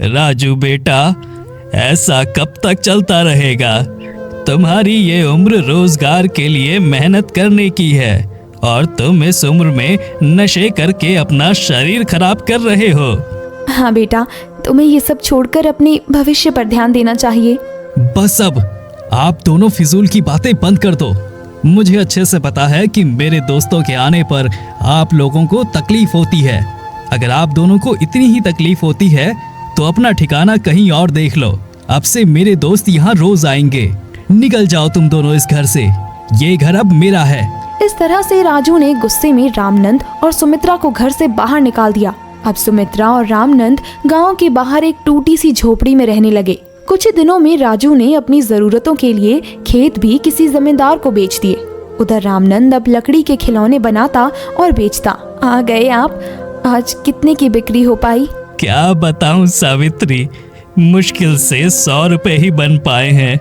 राजू बेटा, ऐसा कब तक चलता रहेगा? तुम्हारी ये उम्र रोजगार के लिए मेहनत करने की है और तुम इस उम्र में नशे करके अपना शरीर खराब कर रहे हो। हाँ बेटा, तुम्हें ये सब छोड़कर अपने भविष्य पर ध्यान देना चाहिए। बस अब आप दोनों फिजूल की बातें बंद कर दो। मुझे अच्छे से पता है कि मेरे दोस्तों के आने पर आप लोगों को तकलीफ होती है। अगर आप दोनों को इतनी ही तकलीफ होती है तो अपना ठिकाना कहीं और देख लो। अब से मेरे दोस्त यहाँ रोज आएंगे। निकल जाओ तुम दोनों इस घर से। ये घर अब मेरा है। इस तरह से राजू ने गुस्से में रामनंद और सुमित्रा को घर से बाहर निकाल दिया। अब सुमित्रा और रामनंद गांव के बाहर एक टूटी सी झोपड़ी में रहने लगे। कुछ ही दिनों में राजू ने अपनी जरूरतों के लिए खेत भी किसी जमींदार को बेच दिए। उधर रामनंद अब लकड़ी के खिलौने बनाता और बेचता। आ गए आप। आज कितने की बिक्री हो पाई? क्या बताऊं सावित्री, मुश्किल से 100 रुपए ही बन पाए हैं।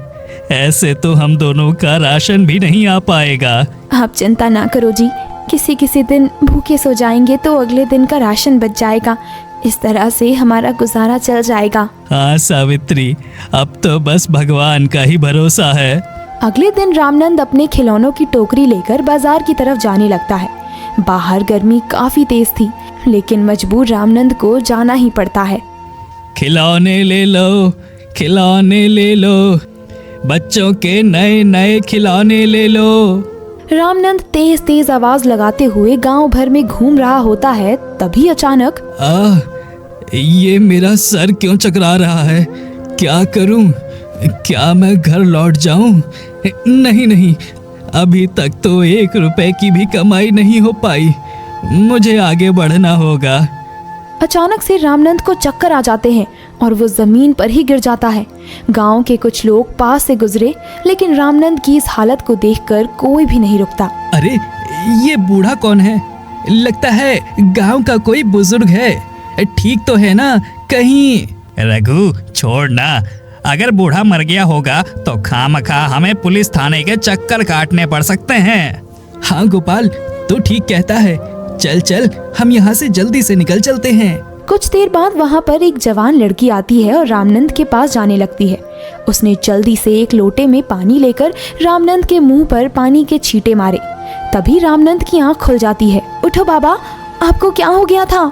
ऐसे तो हम दोनों का राशन भी नहीं आ पाएगा। आप चिंता ना करो जी, किसी दिन भूखे सो जाएंगे तो अगले दिन का राशन बच जाएगा। इस तरह से हमारा गुजारा चल जाएगा। हाँ सावित्री, अब तो बस भगवान का ही भरोसा है। अगले दिन रामनंद अपने खिलौनों की टोकरी लेकर बाजार की तरफ जाने लगता है। बाहर गर्मी काफी तेज थी, लेकिन मजबूर रामनंद को जाना ही पड़ता है। खिलौने ले लो, खिलौने ले लो, बच्चों के नए नए खिलौने ले लो। रामनंद तेज तेज आवाज लगाते हुए गांव भर में घूम रहा होता है। तभी अचानक ये मेरा सर क्यों चकरा रहा है? क्या करूं? क्या मैं घर लौट जाऊं? नहीं, अभी तक तो 1 रुपए की भी कमाई नहीं हो पाई। मुझे आगे बढ़ना होगा। अचानक से रामनंद को चक्कर आ जाते हैं और वो जमीन पर ही गिर जाता है। गांव के कुछ लोग पास से गुजरे, लेकिन रामनंद की इस हालत को देखकर कोई भी नहीं रुकता। अरे ये बूढ़ा कौन है? लगता है गांव का कोई बुजुर्ग है। ठीक तो है ना? कहीं रघु छोड़ ना। अगर बूढ़ा मर गया होगा तो खामखा हमें पुलिस थाने के चक्कर काटने पड़ सकते हैं। हाँ गोपाल, तू ठीक कहता है। चल हम यहाँ से जल्दी से निकल चलते हैं। कुछ देर बाद वहाँ पर एक जवान लड़की आती है और रामनंद के पास जाने लगती है। उसने जल्दी से एक लोटे में पानी लेकर रामनंद के मुंह पर पानी के छींटे मारे। तभी रामनंद की आंख खुल जाती है। उठो बाबा, आपको क्या हो गया था?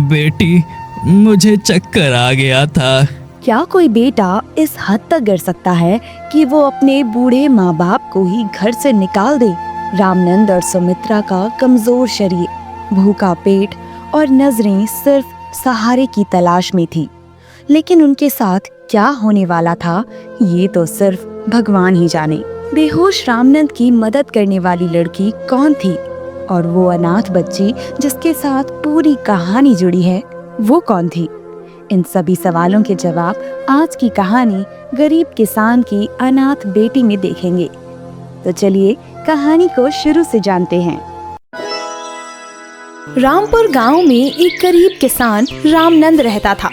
बेटी, मुझे चक्कर आ गया था। क्या कोई बेटा इस हद तक गिर सकता है कि वो अपने बूढ़े माँ बाप को ही घर से निकाल दे? रामनंद और सुमित्रा का कमजोर शरीर, भूखा पेट और नजरें सिर्फ सहारे की तलाश में थी। लेकिन उनके साथ क्या होने वाला था, ये तो सिर्फ भगवान ही जाने। बेहोश रामनंद की मदद करने वाली लड़की कौन थी, और वो अनाथ बच्ची जिसके साथ पूरी कहानी जुड़ी है, वो कौन थी? इन सभी सवालों के जवाब आज की कहानी गरीब किसान की अनाथ बेटी में देखेंगे। तो चलिए कहानी को शुरू से जानते हैं। रामपुर गांव में एक गरीब किसान रामनंद रहता था।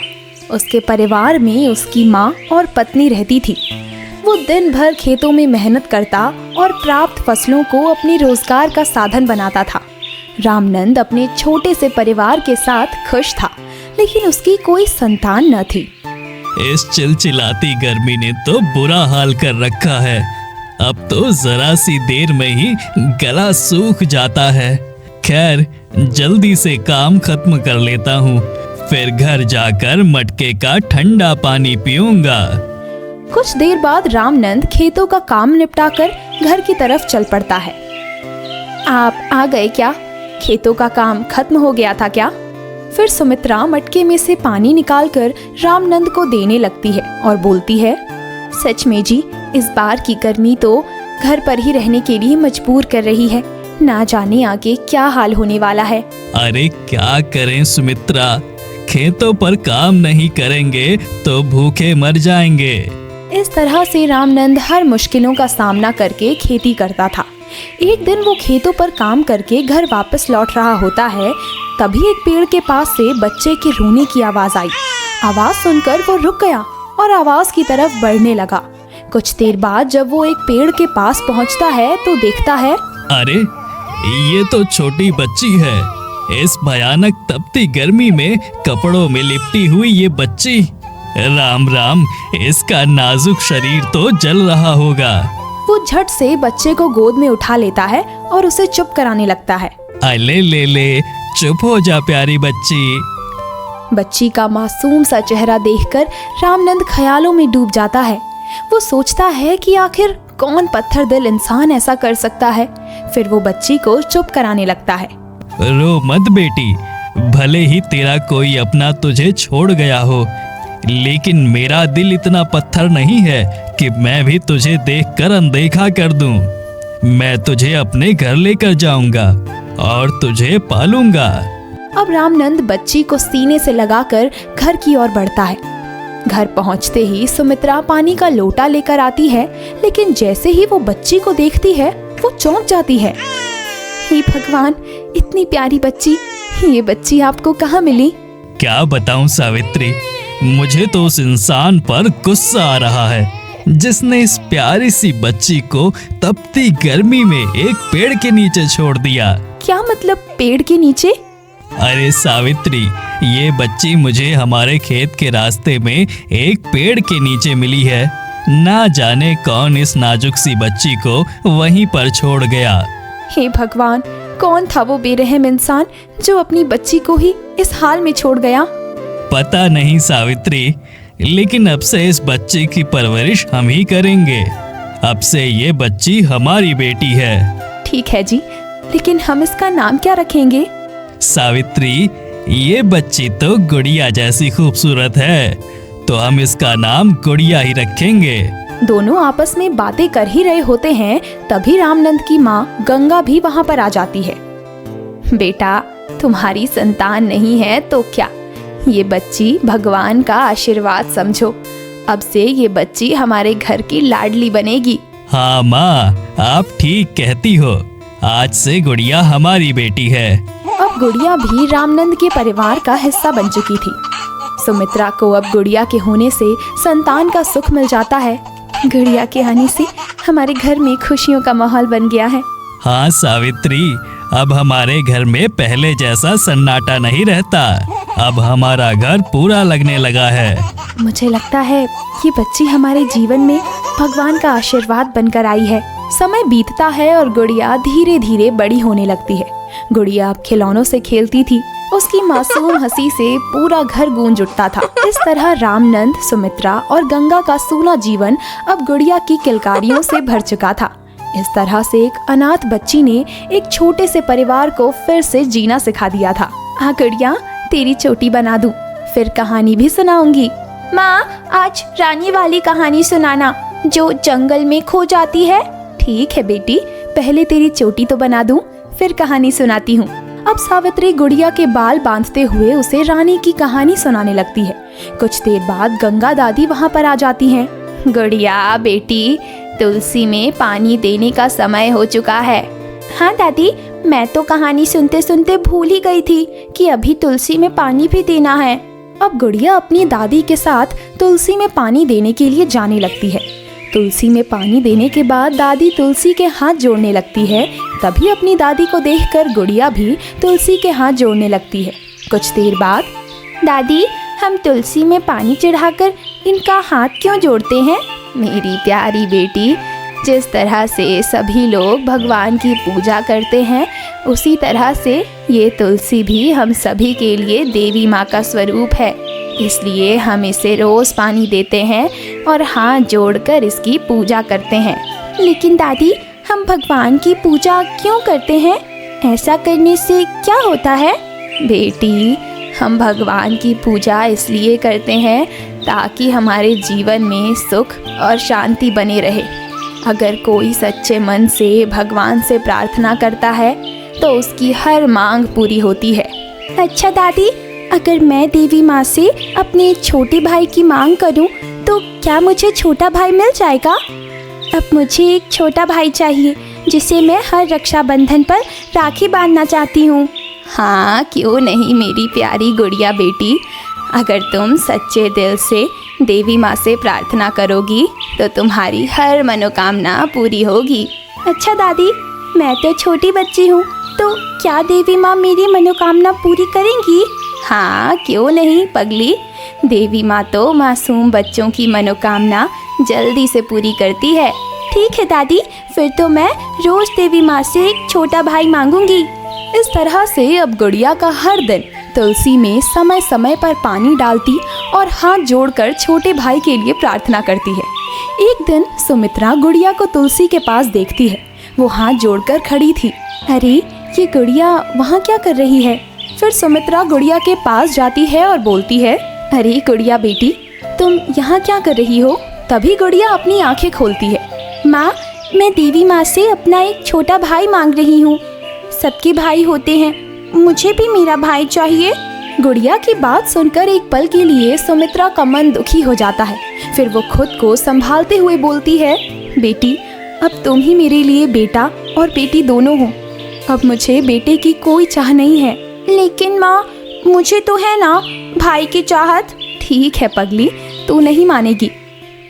उसके परिवार में उसकी माँ और पत्नी रहती थी। वो दिन भर खेतों में मेहनत करता और प्राप्त फसलों को अपने रोजगार का साधन बनाता था। रामनंद अपने छोटे से परिवार के साथ खुश था, लेकिन उसकी कोई संतान न थी। इस चिलचिलाती गर्मी ने तो बुरा हाल कर रखा है। अब तो जरा सी देर में ही गला सूख जाता है। खैर, जल्दी से काम खत्म कर लेता हूँ, फिर घर जाकर मटके का ठंडा पानी पीऊंगा। कुछ देर बाद रामनंद खेतों का काम निपटाकर घर की तरफ चल पड़ता है। आप आ गए क्या? खेतों का काम खत्म हो गया था क्या? फिर सुमित्रा मटके में से पानी निकालकर रामनंद को देने लगती है और बोलती है, सच में जी, इस बार की गर्मी तो घर पर ही रहने के लिए मजबूर कर रही है। ना जाने आगे क्या हाल होने वाला है। अरे क्या करें सुमित्रा, खेतों पर काम नहीं करेंगे तो भूखे मर जाएंगे। इस तरह से रामनंद हर मुश्किलों का सामना करके खेती करता था। एक दिन वो खेतों पर काम करके घर वापस लौट रहा होता है। तभी एक पेड़ के पास से बच्चे के रोने की आवाज आई। आवाज सुनकर वो रुक गया और आवाज की तरफ बढ़ने लगा। कुछ देर बाद जब वो एक पेड़ के पास पहुंचता है तो देखता है, अरे ये तो छोटी बच्ची है। इस भयानक तपती गर्मी में कपड़ों में लिपटी हुई ये बच्ची राम राम, इसका नाजुक शरीर तो जल रहा होगा। वो झट से बच्चे को गोद में उठा लेता है और उसे चुप कराने लगता है। अले ले, चुप हो जा प्यारी बच्ची। बच्ची का मासूम सा चेहरा देखकर रामनंद ख्यालों में डूब जाता है। वो सोचता है कि आखिर कौन पत्थर दिल इंसान ऐसा कर सकता है। फिर वो बच्ची को चुप कराने लगता है। रो मत बेटी, भले ही तेरा कोई अपना तुझे छोड़ गया हो, लेकिन मेरा दिल इतना पत्थर नहीं है कि मैं भी तुझे देखकर अनदेखा कर दूं। मैं तुझे अपने घर लेकर जाऊंगा और तुझे पालूंगा। अब रामनंद बच्ची को सीने से लगाकर घर की ओर बढ़ता है। घर पहुंचते ही सुमित्रा पानी का लोटा लेकर आती है, लेकिन जैसे ही वो बच्ची को देखती है वो चौंक जाती है। हे भगवान, इतनी प्यारी बच्ची, ये बच्ची आपको कहाँ मिली? क्या बताऊं सावित्री, मुझे तो उस इंसान पर गुस्सा आ रहा है जिसने इस प्यारी सी बच्ची को तपती गर्मी में एक पेड़ के नीचे छोड़ दिया। क्या मतलब पेड़ के नीचे? अरे सावित्री, ये बच्ची मुझे हमारे खेत के रास्ते में एक पेड़ के नीचे मिली है। ना जाने कौन इस नाजुक सी बच्ची को वहीं पर छोड़ गया। हे भगवान, कौन था वो बेरहम इंसान जो अपनी बच्ची को ही इस हाल में छोड़ गया? पता नहीं सावित्री, लेकिन अब से इस बच्चे की परवरिश हम ही करेंगे। अब से ये बच्ची हमारी बेटी है। ठीक है जी, लेकिन हम इसका नाम क्या रखेंगे? सावित्री, ये बच्ची तो गुड़िया जैसी खूबसूरत है, तो हम इसका नाम गुड़िया ही रखेंगे। दोनों आपस में बातें कर ही रहे होते हैं, तभी रामनंद की माँ गंगा भी वहाँ पर आ जाती है। बेटा, तुम्हारी संतान नहीं है तो क्या, ये बच्ची भगवान का आशीर्वाद समझो। अब से ये बच्ची हमारे घर की लाडली बनेगी। हाँ माँ, आप ठीक कहती हो। आज से गुड़िया हमारी बेटी है। अब गुड़िया भी रामनंद के परिवार का हिस्सा बन चुकी थी। सुमित्रा को अब गुड़िया के होने से संतान का सुख मिल जाता है। गुड़िया के आने से हमारे घर में खुशियों का माहौल बन गया है। हाँ सावित्री, अब हमारे घर में पहले जैसा सन्नाटा नहीं रहता। अब हमारा घर पूरा लगने लगा है। मुझे लगता है ये बच्ची हमारे जीवन में भगवान का आशीर्वाद बनकर आई है। समय बीतता है और गुड़िया धीरे धीरे बड़ी होने लगती है। गुड़िया अब खिलौनों से खेलती थी। उसकी मासूम हंसी से पूरा घर गूंज उठता था। इस तरह रामनंद, सुमित्रा और गंगा का सूना जीवन अब गुड़िया की किलकारियों से भर चुका था। इस तरह से एक अनाथ बच्ची ने एक छोटे से परिवार को फिर से जीना सिखा दिया था। हाँ गुड़िया, तेरी चोटी बना दूं, फिर कहानी भी सुनाऊंगी। माँ, आज रानी वाली कहानी सुनाना जो जंगल में खो जाती है। ठीक है बेटी, पहले तेरी चोटी तो बना दूं, फिर कहानी सुनाती हूँ। अब सावित्री गुड़िया के बाल बांधते हुए उसे रानी की कहानी सुनाने लगती है। कुछ देर बाद गंगा दादी वहाँ पर आ जाती हैं। गुड़िया बेटी, तुलसी में पानी देने का समय हो चुका है। हाँ दादी, मैं तो कहानी सुनते सुनते भूल ही गई थी कि अभी तुलसी में पानी भी देना है। अब गुड़िया अपनी दादी के साथ तुलसी में पानी देने के लिए जाने लगती है। तुलसी में पानी देने के बाद दादी तुलसी के हाथ जोड़ने लगती है। तभी अपनी दादी को देखकर गुड़िया भी तुलसी के हाथ जोड़ने लगती है। कुछ देर बाद, दादी, हम तुलसी में पानी चढ़ाकर इनका हाथ क्यों जोड़ते हैं? मेरी प्यारी बेटी, जिस तरह से सभी लोग भगवान की पूजा करते हैं, उसी तरह से ये तुलसी भी हम सभी के लिए देवी माँ का स्वरूप है। इसलिए हम इसे रोज पानी देते हैं और हाथ जोड़कर इसकी पूजा करते हैं। लेकिन दादी, हम भगवान की पूजा क्यों करते हैं? ऐसा करने से क्या होता है? बेटी, हम भगवान की पूजा इसलिए करते हैं ताकि हमारे जीवन में सुख और शांति बने रहे। अगर कोई सच्चे मन से भगवान से प्रार्थना करता है तो उसकी हर मांग पूरी होती है। अच्छा दादी, अगर मैं देवी माँ से अपने छोटे भाई की मांग करूं तो क्या मुझे छोटा भाई मिल जाएगा? अब मुझे एक छोटा भाई चाहिए जिसे मैं हर रक्षाबंधन पर राखी बांधना चाहती हूँ। हाँ, क्यों नहीं मेरी प्यारी गुड़िया बेटी, अगर तुम सच्चे दिल से देवी माँ से प्रार्थना करोगी तो तुम्हारी हर मनोकामना पूरी होगी। अच्छा दादी, मैं तो छोटी बच्ची हूँ, तो क्या देवी माँ मेरी मनोकामना पूरी करेंगी? हाँ क्यों नहीं पगली, देवी माँ तो मासूम बच्चों की मनोकामना जल्दी से पूरी करती है। ठीक है दादी, फिर तो मैं रोज देवी माँ से एक छोटा भाई मांगूंगी। इस तरह से अब गुड़िया का हर दिन तुलसी में समय समय पर पानी डालती और हाथ जोड़कर छोटे भाई के लिए प्रार्थना करती है। एक दिन सुमित्रा गुड़िया को तुलसी के पास देखती है। वो हाथ जोड़कर खड़ी थी। अरे ये गुड़िया वहाँ क्या कर रही है? फिर सुमित्रा गुड़िया के पास जाती है और बोलती है, अरे गुड़िया बेटी, तुम यहाँ क्या कर रही हो? तभी गुड़िया अपनी आंखें खोलती है। माँ, मैं देवी माँ से अपना एक छोटा भाई मांग रही हूँ। सबके भाई होते हैं, मुझे भी मेरा भाई चाहिए। गुड़िया की बात सुनकर एक पल के लिए सुमित्रा का मन दुखी हो जाता है। फिर वो खुद को संभालते हुए बोलती है, बेटी, अब तुम ही मेरे लिए बेटा और बेटी दोनों हो। अब मुझे बेटे की कोई चाह नहीं है। लेकिन माँ, मुझे तो है ना भाई की चाहत। ठीक है पगली, तू नहीं मानेगी,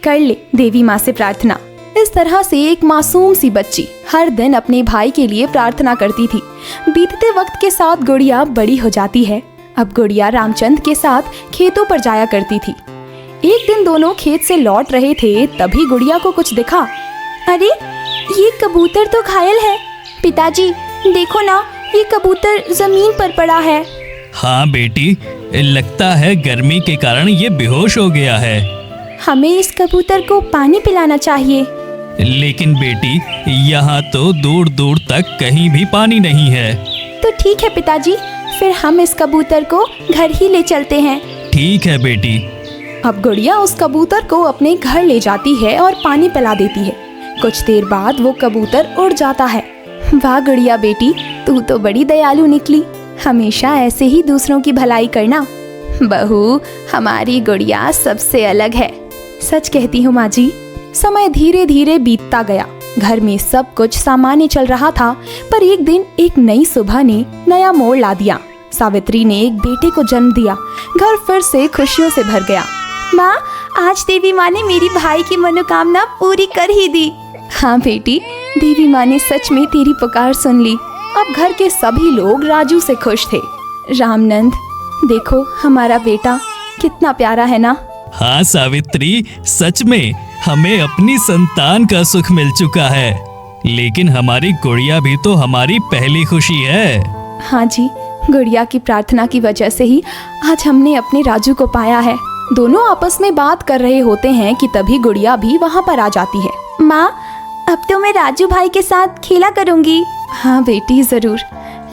कर ले देवी माँ से प्रार्थना। इस तरह से एक मासूम सी बच्ची हर दिन अपने भाई के लिए प्रार्थना करती थी। बीतते वक्त के साथ गुड़िया बड़ी हो जाती है। अब गुड़िया रामचंद्र के साथ खेतों पर जाया करती थी। एक दिन दोनों खेत से लौट रहे थे, तभी गुड़िया को कुछ दिखा। अरे ये कबूतर तो घायल है। पिताजी देखो ना, ये कबूतर जमीन पर पड़ा है। हाँ बेटी, लगता है गर्मी के कारण ये बेहोश हो गया है। हमें इस कबूतर को पानी पिलाना चाहिए। लेकिन बेटी, यहाँ तो दूर दूर तक कहीं भी पानी नहीं है। तो ठीक है पिताजी, फिर हम इस कबूतर को घर ही ले चलते हैं। ठीक है बेटी। अब गुड़िया उस कबूतर को अपने घर ले जाती है और पानी पिला देती है। कुछ देर बाद वो कबूतर उड़ जाता है। वाह गुड़िया बेटी, तू तो बड़ी दयालु निकली। हमेशा ऐसे ही दूसरों की भलाई करना। बहू, हमारी गुड़िया सबसे अलग है। सच कहती हूँ माँ जी। समय धीरे धीरे बीतता गया। घर में सब कुछ सामान्य चल रहा था, पर एक दिन एक नई सुबह ने नया मोड़ ला दिया। सावित्री ने एक बेटे को जन्म दिया। घर फिर से खुशियों से भर गया। माँ, आज देवी माँ ने मेरी भाई की मनोकामना पूरी कर ही दी। हाँ बेटी, देवी माँ ने सच में तेरी पुकार सुन ली। अब घर के सभी लोग राजू से खुश थे। रामनंद, देखो हमारा बेटा कितना प्यारा है ना। हाँ सावित्री, सच में हमें अपनी संतान का सुख मिल चुका है। लेकिन हमारी गुड़िया भी तो हमारी पहली खुशी है। हाँ जी, गुड़िया की प्रार्थना की वजह से ही आज हमने अपने राजू को पाया है। दोनों आपस में बात कर रहे होते हैं कि तभी गुड़िया भी वहाँ पर आ जाती है। माँ, अब तो मैं राजू भाई के साथ खेला करूँगी। हाँ बेटी जरूर,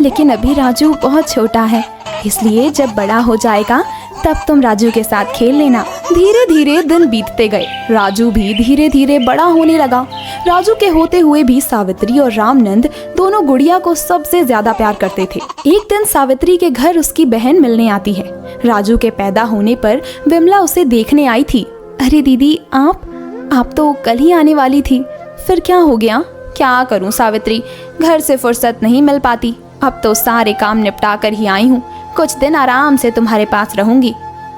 लेकिन अभी राजू बहुत छोटा है, इसलिए जब बड़ा हो जाएगा तब तुम राजू के साथ खेल लेना। धीरे धीरे दिन बीतते गए। राजू भी धीरे धीरे बड़ा होने लगा। राजू के होते हुए भी सावित्री और रामनंद दोनों गुड़िया को सबसे ज्यादा प्यार करते थे। एक दिन सावित्री के घर उसकी बहन मिलने आती है। राजू के पैदा होने पर विमला उसे देखने आई थी। अरे दीदी, आप तो कल ही आने वाली थी, फिर क्या हो गया? क्या करूं सावित्री, घर से फुर्सत नहीं मिल पाती। अब तो सारे काम निपटा कर ही आई हूँ। कुछ दिन आराम से तुम्हारे पास रहूंगी।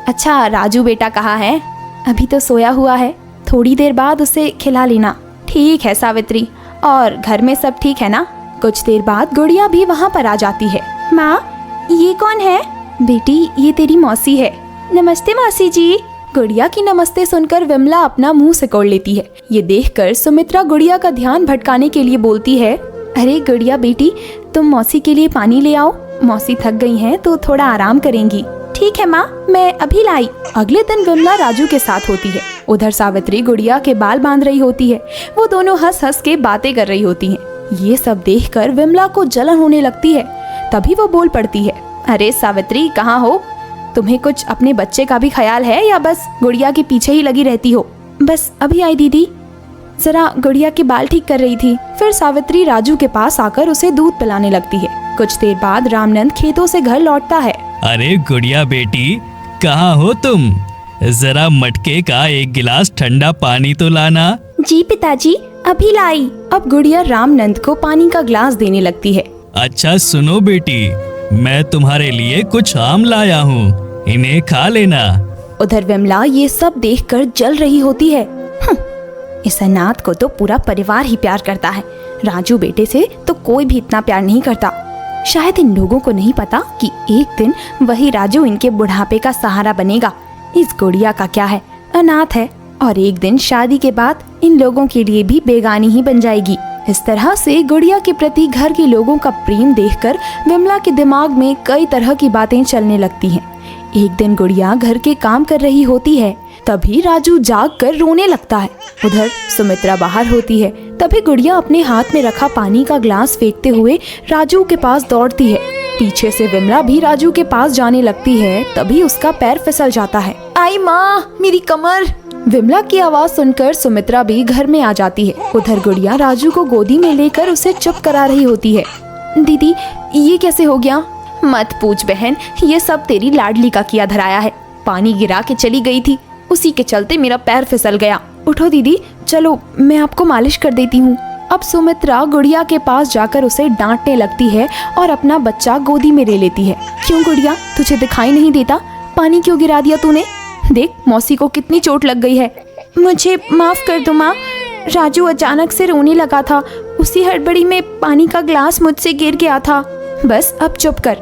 अच्छा, राजू बेटा कहाँ है? अभी तो सोया हुआ है, थोड़ी देर बाद उसे खिला लेना। ठीक है सावित्री, और घर में सब ठीक है ना? कुछ देर बाद गुड़िया भी वहाँ पर आ जाती है। माँ, ये कौन है? बेटी, ये तेरी मौसी है। नमस्ते मौसी जी। गुड़िया की नमस्ते सुनकर विमला अपना मुंह सिकोड़ लेती है। ये देखकर सुमित्रा गुड़िया का ध्यान भटकाने के लिए बोलती है, अरे गुड़िया बेटी, तुम मौसी के लिए पानी ले आओ। मौसी थक गई हैं तो थोड़ा आराम करेंगी। ठीक है माँ, मैं अभी लाई। अगले दिन विमला राजू के साथ होती है। उधर सावित्री गुड़िया के बाल बांध रही होती है। वो दोनों हंस हंस के बातें कर रही होती हैं। ये सब देखकर विमला को जलन होने लगती है। तभी वो बोल पड़ती है, अरे सावित्री, कहाँ हो? तुम्हें कुछ अपने बच्चे का भी ख्याल है या बस गुड़िया के पीछे ही लगी रहती हो? बस अभी आई दीदी, जरा गुड़िया के बाल ठीक कर रही थी। फिर सावित्री राजू के पास आकर उसे दूध पिलाने लगती है। कुछ देर बाद रामनंद खेतों से घर लौटता है। अरे गुड़िया बेटी, कहाँ हो तुम? जरा मटके का एक गिलास ठंडा पानी तो लाना। जी पिताजी, अभी लाई। अब गुड़िया रामनंद को पानी का गिलास देने लगती है। अच्छा सुनो बेटी, मैं तुम्हारे लिए कुछ आम लाया हूँ, इन्हें खा लेना। उधर विमला ये सब देखकर जल रही होती है। इस अनाथ को तो पूरा परिवार ही प्यार करता है, राजू बेटे से तो कोई भी इतना प्यार नहीं करता। शायद इन लोगों को नहीं पता कि एक दिन वही राजू इनके बुढ़ापे का सहारा बनेगा। इस गुड़िया का क्या है, अनाथ है और एक दिन शादी के बाद इन लोगों के लिए भी बेगानी ही बन जाएगी। इस तरह से गुड़िया के प्रति घर के लोगों का प्रेम देखकर विमला के दिमाग में कई तरह की बातें चलने लगती हैं। एक दिन गुड़िया घर के काम कर रही होती है, तभी राजू जाग कर रोने लगता है। उधर सुमित्रा बाहर होती है, तभी गुड़िया अपने हाथ में रखा पानी का ग्लास फेंकते हुए राजू के पास दौड़ती है। पीछे से विमला भी राजू के पास जाने लगती है, तभी उसका पैर फिसल जाता है। आई माँ, मेरी कमर। विमला की आवाज सुनकर सुमित्रा भी घर में आ जाती है। उधर गुड़िया राजू को गोदी में लेकर उसे चुप करा रही होती है। दीदी, ये कैसे हो गया? मत पूछ बहन, ये सब तेरी लाडली का किया धराया है। पानी गिरा के चली गई थी, उसी के चलते मेरा पैर फिसल गया। उठो दीदी, चलो मैं आपको मालिश कर देती हूँ। अब सुमित्रा गुड़िया के पास जाकर उसे डांटने लगती है और अपना बच्चा गोदी में ले लेती है। क्यों गुड़िया, तुझे दिखाई नहीं देता? पानी क्यों गिरा दिया तूने? देख, मौसी को कितनी चोट लग गई है। मुझे माफ कर दो माँ, राजू अचानक से रोने लगा था, उसी हड़बड़ी में पानी का ग्लास मुझसे गिर गया था। बस अब चुप कर,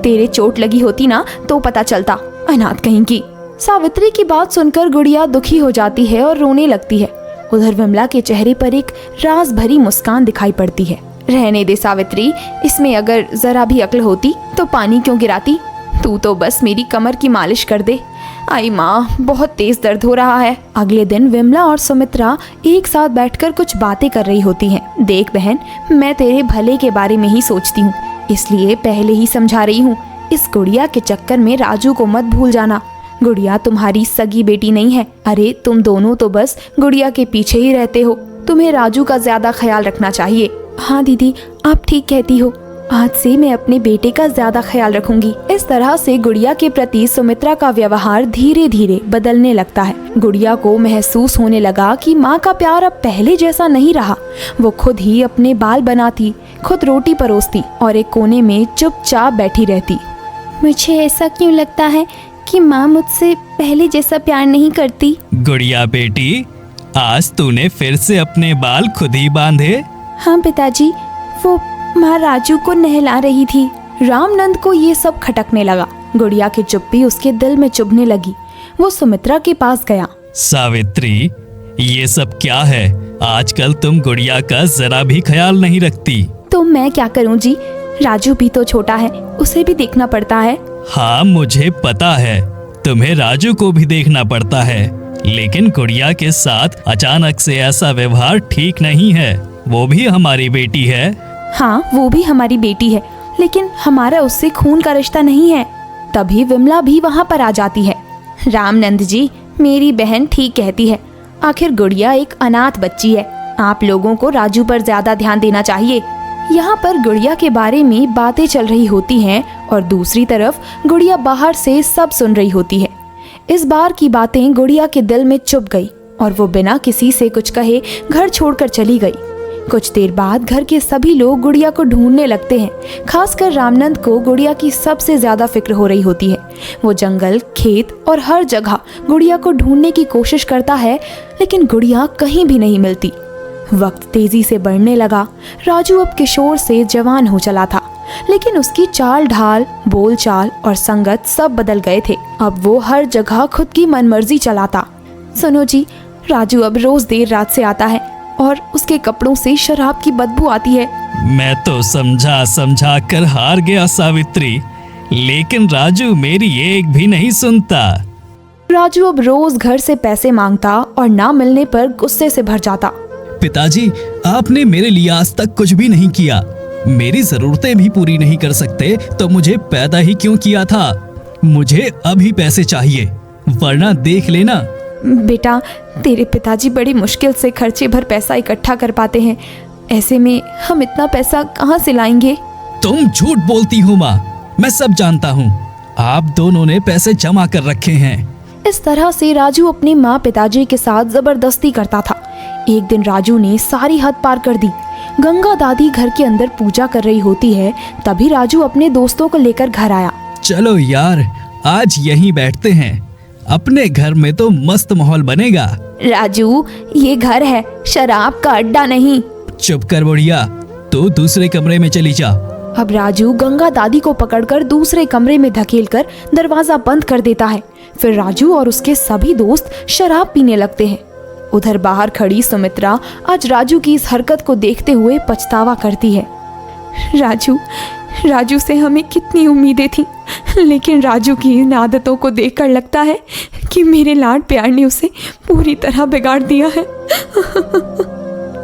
तेरे चोट लगी होती ना तो पता चलता, अनाथ कहीं की। सावित्री की बात सुनकर गुड़िया दुखी हो जाती है और रोने लगती है। उधर विमला के चेहरे पर एक राज भरी मुस्कान दिखाई पड़ती है। रहने दे सावित्री, इसमें अगर जरा भी अक्ल होती तो पानी क्यों गिराती? तू तो बस मेरी कमर की मालिश कर दे। आई माँ, बहुत तेज दर्द हो रहा है। अगले दिन विमला और सुमित्रा एक साथ बैठकर कुछ बातें कर रही होती हैं। देख बहन, मैं तेरे भले के बारे में ही सोचती हूँ, इसलिए पहले ही समझा रही हूँ। इस गुड़िया के चक्कर में राजू को मत भूल जाना। गुड़िया तुम्हारी सगी बेटी नहीं है। अरे तुम दोनों तो बस गुड़िया के पीछे ही रहते हो, तुम्हें राजू का ज्यादा ख्याल रखना चाहिए। हाँ दीदी, आप ठीक कहती हो, आज से मैं अपने बेटे का ज्यादा ख्याल रखूंगी। इस तरह से गुड़िया के प्रति सुमित्रा का व्यवहार धीरे धीरे बदलने लगता है। गुड़िया को महसूस होने लगा कि माँ का प्यार अब पहले जैसा नहीं रहा। वो खुद ही अपने बाल बनाती, खुद रोटी परोसती और एक कोने में चुपचाप बैठी रहती। मुझे ऐसा क्यों लगता है कि माँ मुझसे पहले जैसा प्यार नहीं करती? गुड़िया बेटी, आज तूने फिर से अपने बाल खुद ही बांधे? हाँ पिताजी, वो माँ राजू को नहला रही थी। रामनंद को ये सब खटकने लगा। गुड़िया की चुप्पी उसके दिल में चुभने लगी। वो सुमित्रा के पास गया। सावित्री, ये सब क्या है? आजकल तुम गुड़िया का जरा भी ख्याल नहीं रखती। तो मैं क्या करूँ जी, राजू भी तो छोटा है, उसे भी देखना पड़ता है। हाँ मुझे पता है, तुम्हें राजू को भी देखना पड़ता है, लेकिन गुड़िया के साथ अचानक से ऐसा व्यवहार ठीक नहीं है। वो भी हमारी बेटी है। हाँ, वो भी हमारी बेटी है, लेकिन हमारा उससे खून का रिश्ता नहीं है। तभी विमला भी वहाँ पर आ जाती है। रामनंद जी, मेरी बहन ठीक कहती है, आखिर गुड़िया एक अनाथ बच्ची है। आप लोगों को राजू पर ज्यादा ध्यान देना चाहिए। यहाँ पर गुड़िया के बारे में बातें चल रही होती हैं और दूसरी तरफ गुड़िया बाहर से सब सुन रही होती है। इस बार की बातें गुड़िया के दिल में चुभ गई और वो बिना किसी से कुछ कहे घर छोड़कर चली गई। कुछ देर बाद घर के सभी लोग गुड़िया को ढूंढने लगते हैं। खासकर रामनंद को गुड़िया की सबसे ज्यादा फिक्र हो रही होती है। वो जंगल, खेत और हर जगह गुड़िया को ढूंढने की कोशिश करता है, लेकिन गुड़िया कहीं भी नहीं मिलती। वक्त तेजी से बढ़ने लगा। राजू अब किशोर से जवान हो चला था, लेकिन उसकी चाल ढाल, बोलचाल और संगत सब बदल गए थे। अब वो हर जगह खुद की मनमर्जी चलाता। सुनो जी, राजू अब रोज देर रात से आता है और उसके कपड़ों से शराब की बदबू आती है। मैं तो समझा समझा कर हार गया सावित्री, लेकिन राजू मेरी एक भी नहीं सुनता। राजू अब रोज घर से पैसे मांगता और ना मिलने पर गुस्से से भर जाता। पिताजी, आपने मेरे लिए आज तक कुछ भी नहीं किया। मेरी जरूरतें भी पूरी नहीं कर सकते तो मुझे पैदा ही क्यों किया था? मुझे अभी पैसे चाहिए, वरना देख लेना। बेटा, तेरे पिताजी बड़ी मुश्किल से खर्चे भर पैसा इकट्ठा कर पाते हैं, ऐसे में हम इतना पैसा कहाँ से लाएंगे? तुम झूठ बोलती हो माँ, मैं सब जानता हूँ। आप दोनों ने पैसे जमा कर रखे हैं। इस तरह से राजू अपने माँ पिताजी के साथ जबरदस्ती करता था। एक दिन राजू ने सारी हद पार कर दी। गंगा दादी घर के अंदर पूजा कर रही होती है, तभी राजू अपने दोस्तों को लेकर घर आया। चलो यार, आज यहीं बैठते हैं। अपने घर में तो मस्त माहौल बनेगा। राजू, ये घर है, शराब का अड्डा नहीं। चुप कर बुढ़िया, तू दूसरे कमरे में चली जा। अब राजू गंगा दादी को पकड़कर दूसरे कमरे में धकेलकर दरवाजा बंद कर देता है। फिर राजू और उसके सभी दोस्त शराब पीने लगते हैं। उधर बाहर खड़ी सुमित्रा आज राजू की इस हरकत को देखते हुए पछतावा करती है। राजू से हमें कितनी उम्मीदें थी, लेकिन राजू की इन आदतों को देखकर लगता है कि मेरे लाड प्यार ने उसे पूरी तरह बिगाड़ दिया है।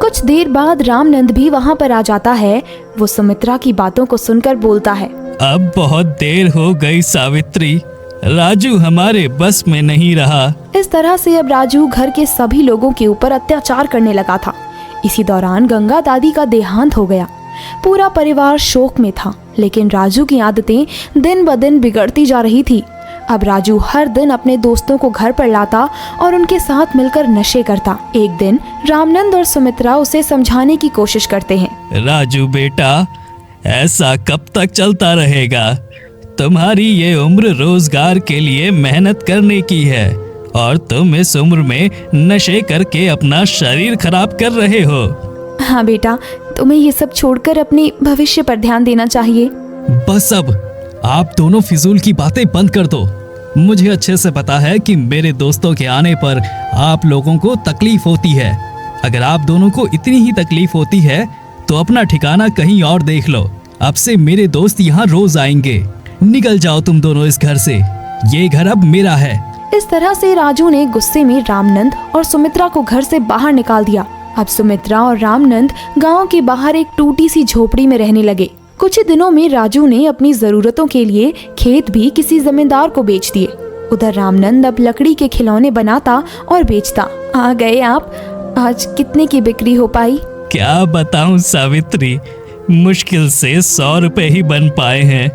कुछ देर बाद रामनंद भी वहाँ पर आ जाता है। वो सुमित्रा की बातों को सुनकर बोलता है, अब बहुत देर हो गई सावित्री, राजू हमारे बस में नहीं रहा। इस तरह से अब राजू घर के सभी लोगों के ऊपर अत्याचार करने लगा था। इसी दौरान गंगा दादी का देहांत हो गया। पूरा परिवार शोक में था, लेकिन राजू की आदतें दिन ब दिन बिगड़ती जा रही थी। अब राजू हर दिन अपने दोस्तों को घर पर लाता और उनके साथ मिलकर नशे करता। एक दिन रामनंद और सुमित्रा उसे समझाने की कोशिश करते हैं। राजू बेटा, ऐसा कब तक चलता रहेगा? तुम्हारी ये उम्र रोजगार के लिए मेहनत करने की है और तुम इस उम्र में नशे करके अपना शरीर खराब कर रहे हो। हाँ बेटा, तुम्हें ये सब छोड़कर अपने भविष्य पर ध्यान देना चाहिए। बस अब आप दोनों फिजूल की बातें बंद कर दो। मुझे अच्छे से पता है कि मेरे दोस्तों के आने पर आप लोगों को तकलीफ होती है। अगर आप दोनों को इतनी ही तकलीफ होती है तो अपना ठिकाना कहीं और देख लो। अब से मेरे दोस्त यहाँ रोज आएंगे। निकल जाओ तुम दोनों इस घर से, ये घर अब मेरा है। इस तरह से राजू ने गुस्से में रामनंद और सुमित्रा को घर से बाहर निकाल दिया। अब सुमित्रा और रामनंद गांव के बाहर एक टूटी सी झोपड़ी में रहने लगे। कुछ ही दिनों में राजू ने अपनी जरूरतों के लिए खेत भी किसी जमींदार को बेच दिए। उधर रामनंद अब लकड़ी के खिलौने बनाता और बेचता। आ गए आप, आज कितने की बिक्री हो पाई? क्या बताऊं सावित्री, मुश्किल से 100 रुपए ही बन पाए हैं।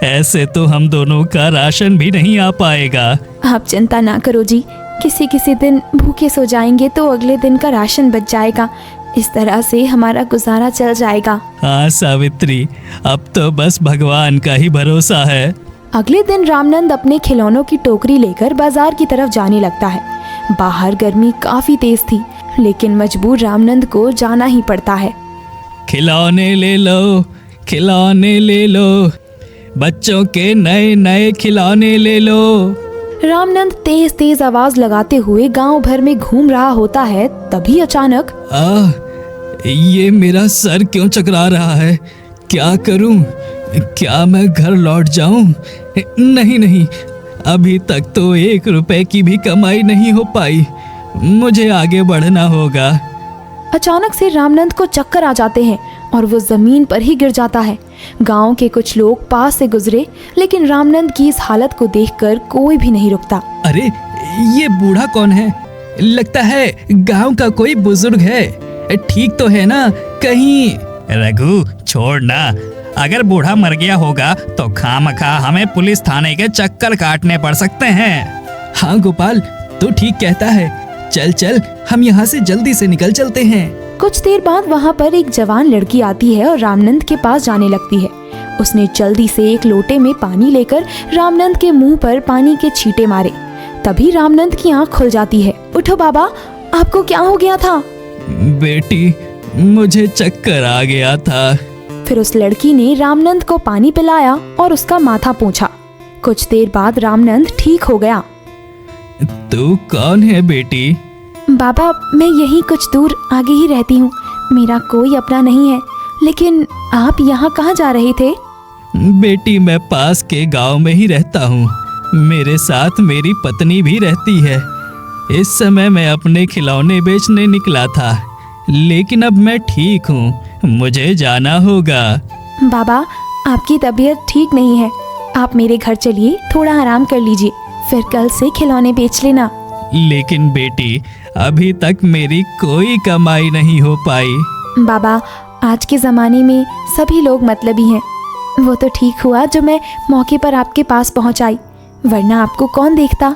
ऐसे तो हम दोनों का राशन भी नहीं आ पाएगा। आप चिंता ना करो जी, किसी दिन भूखे सो जाएंगे तो अगले दिन का राशन बच जाएगा। इस तरह से हमारा गुजारा चल जाएगा। हाँ सावित्री, अब तो बस भगवान का ही भरोसा है। अगले दिन रामनंद अपने खिलौनों की टोकरी लेकर बाजार की तरफ जाने लगता है। बाहर गर्मी काफी तेज थी, लेकिन मजबूर रामनंद को जाना ही पड़ता है। खिलौने ले लो, खिलौने ले लो, बच्चों के नए नए खिलौने ले लो। रामनंद तेज तेज आवाज लगाते हुए गांव भर में घूम रहा होता है। तभी अचानक ये मेरा सर क्यों चकरा रहा है? क्या करूं? क्या मैं घर लौट जाऊं? नहीं, अभी तक तो 1 रुपए की भी कमाई नहीं हो पाई। मुझे आगे बढ़ना होगा। अचानक से रामनंद को चक्कर आ जाते हैं और वो जमीन पर ही गिर जाता है। गांव के कुछ लोग पास से गुजरे, लेकिन रामनंद की इस हालत को देखकर कोई भी नहीं रुकता। अरे ये बूढ़ा कौन है? लगता है गांव का कोई बुजुर्ग है। ठीक तो है ना? कहीं रघु छोड़ ना, अगर बूढ़ा मर गया होगा तो खामखा हमें पुलिस थाने के चक्कर काटने पड़ सकते हैं। हाँ गोपाल, तू ठीक कहता है। चल हम यहाँ से जल्दी से निकल चलते हैं। कुछ देर बाद वहाँ पर एक जवान लड़की आती है और रामनंद के पास जाने लगती है। उसने जल्दी से एक लोटे में पानी लेकर रामनंद के मुंह पर पानी के छींटे मारे। तभी रामनंद की आंख खुल जाती है। उठो बाबा, आपको क्या हो गया था? बेटी, मुझे चक्कर आ गया था। फिर उस लड़की ने रामनंद को पानी पिलाया और उसका माथा पोंछा। कुछ देर बाद रामनंद ठीक हो गया। तू कौन है बेटी? बाबा, मैं यहीं कुछ दूर आगे ही रहती हूँ। मेरा कोई अपना नहीं है। लेकिन आप यहाँ कहाँ जा रहे थे? बेटी, मैं पास के गांव में ही रहता हूँ। मेरे साथ मेरी पत्नी भी रहती है। इस समय मैं अपने खिलौने बेचने निकला था, लेकिन अब मैं ठीक हूँ। मुझे जाना होगा। बाबा, आपकी तबीयत ठीक नहीं है। आप मेरे घर चलिए, थोड़ा आराम कर लीजिए, फिर कल से खिलौने बेच लेना। लेकिन बेटी, अभी तक मेरी कोई कमाई नहीं हो पाई। बाबा, आज के ज़माने में सभी लोग मतलबी हैं। वो तो ठीक हुआ जो मैं मौके पर आपके पास पहुंच आई, वरना आपको कौन देखता।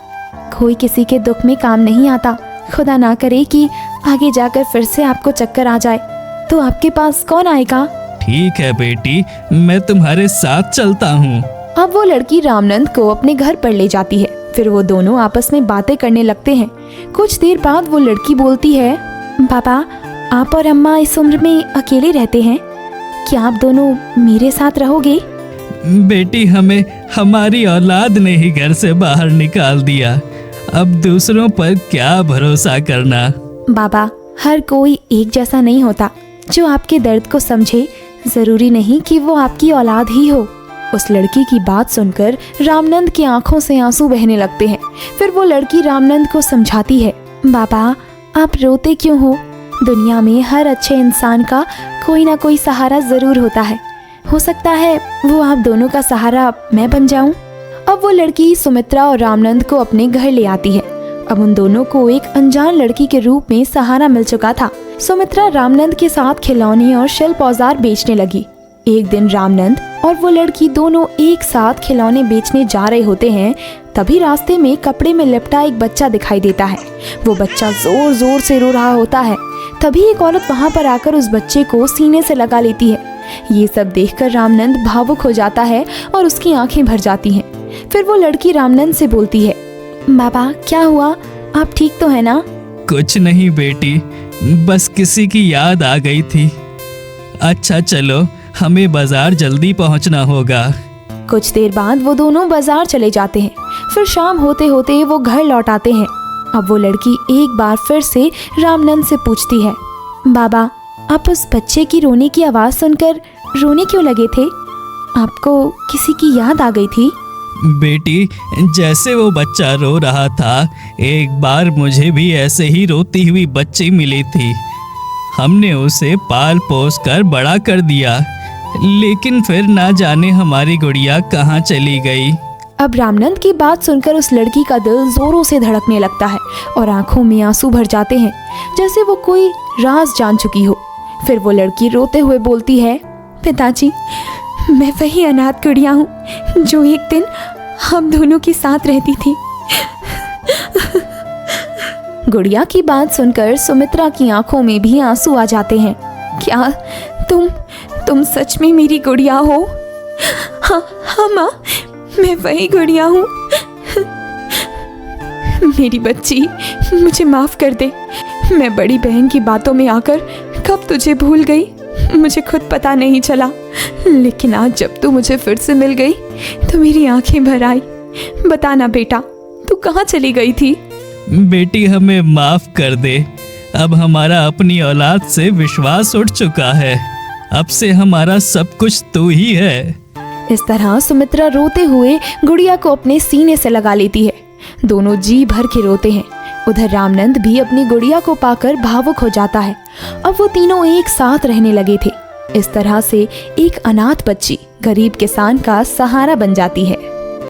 कोई किसी के दुख में काम नहीं आता। खुदा ना करे कि आगे जाकर फिर से आपको चक्कर आ जाए, तो आपके पास कौन आएगा? ठीक है बेटी, मैं तुम्हारे साथ चलता हूँ। अब वो लड़की रामनंद को अपने घर पर ले जाती है। फिर वो दोनों आपस में बातें करने लगते हैं। कुछ देर बाद वो लड़की बोलती है, बाबा, आप और अम्मा इस उम्र में अकेले रहते हैं? क्या आप दोनों मेरे साथ रहोगे? बेटी, हमें हमारी औलाद ने ही घर से बाहर निकाल दिया, अब दूसरों पर क्या भरोसा करना। बाबा, हर कोई एक जैसा नहीं होता। जो आपके दर्द को समझे, जरूरी नहीं कि वो आपकी औलाद ही हो। उस लड़की की बात सुनकर रामनंद की आंखों से आंसू बहने लगते हैं। फिर वो लड़की रामनंद को समझाती है, बाबा आप रोते क्यों हो? दुनिया में हर अच्छे इंसान का कोई ना कोई सहारा जरूर होता है। हो सकता है वो आप दोनों का सहारा मैं बन जाऊं। अब वो लड़की सुमित्रा और रामनंद को अपने घर ले आती है। अब उन दोनों को एक अनजान लड़की के रूप में सहारा मिल चुका था। सुमित्रा रामनंद के साथ खिलौने और शिल्प औजार बेचने लगी। एक दिन रामनंद और वो लड़की दोनों एक साथ खिलौने बेचने जा रहे होते हैं। तभी रास्ते में कपड़े में लिपटा एक बच्चा दिखाई देता है। वो बच्चा जोर जोर से रो रहा होता है। तभी एक औरत वहाँ पर आकर उस बच्चे को सीने से लगा लेती है। ये सब देखकर रामनंद भावुक हो जाता है और उसकी आंखें भर जाती हैं। फिर वो लड़की रामनंद से बोलती है, बाबा क्या हुआ? आप ठीक तो है ना? कुछ नहीं बेटी, बस किसी की याद आ गई थी। अच्छा चलो, हमें बाजार जल्दी पहुंचना होगा। कुछ देर बाद वो दोनों बाजार चले जाते हैं। फिर शाम होते होते वो घर लौट आते हैं। अब वो लड़की एक बार फिर से रामनंद से पूछती है, बाबा आप उस बच्चे की रोने की आवाज़ सुनकर रोने क्यों लगे थे? आपको किसी की याद आ गई थी? बेटी, जैसे वो बच्चा रो रहा था, एक बार मुझे भी ऐसे ही रोती हुई बच्ची मिली थी। हमने उसे पाल पोस कर बड़ा कर दिया, लेकिन फिर ना जाने हमारी गुड़िया कहाँ चली गई। अब रामनंद की बात सुनकर उस लड़की का दिल जोरों से धड़कने लगता है और आंखों में आंसू भर जाते हैं, जैसे वो कोई राज जान चुकी हो। फिर वो लड़की रोते हुए बोलती है, पिताजी मैं वही अनाथ गुड़िया हूँ जो एक दिन हम दोनों के साथ रहती थी। गुड़िया की बात सुनकर सुमित्रा की आंखों में भी आंसू आ जाते हैं। क्या तुम सच में मेरी गुड़िया हो? हाँ माँ, मैं वही गुड़िया हूँ। मेरी बच्ची, मुझे माफ कर दे। मैं बड़ी बहन की बातों में आकर कब तुझे भूल गई, मुझे खुद पता नहीं चला। लेकिन आज जब तू मुझे फिर से मिल गई तो मेरी आंखें भर आई। बताना बेटा, तू कहाँ चली गई थी? बेटी हमें माफ कर दे, अब हमारा अपनी औलाद से विश्वास उठ चुका है। अब से हमारा सब कुछ तू ही है। इस तरह सुमित्रा रोते हुए गुड़िया को अपने सीने से लगा लेती है। दोनों जी भर के रोते हैं। उधर रामनंद भी अपनी गुड़िया को पाकर भावुक हो जाता है। अब वो तीनों एक साथ रहने लगे थे। इस तरह से एक अनाथ बच्ची गरीब किसान का सहारा बन जाती है।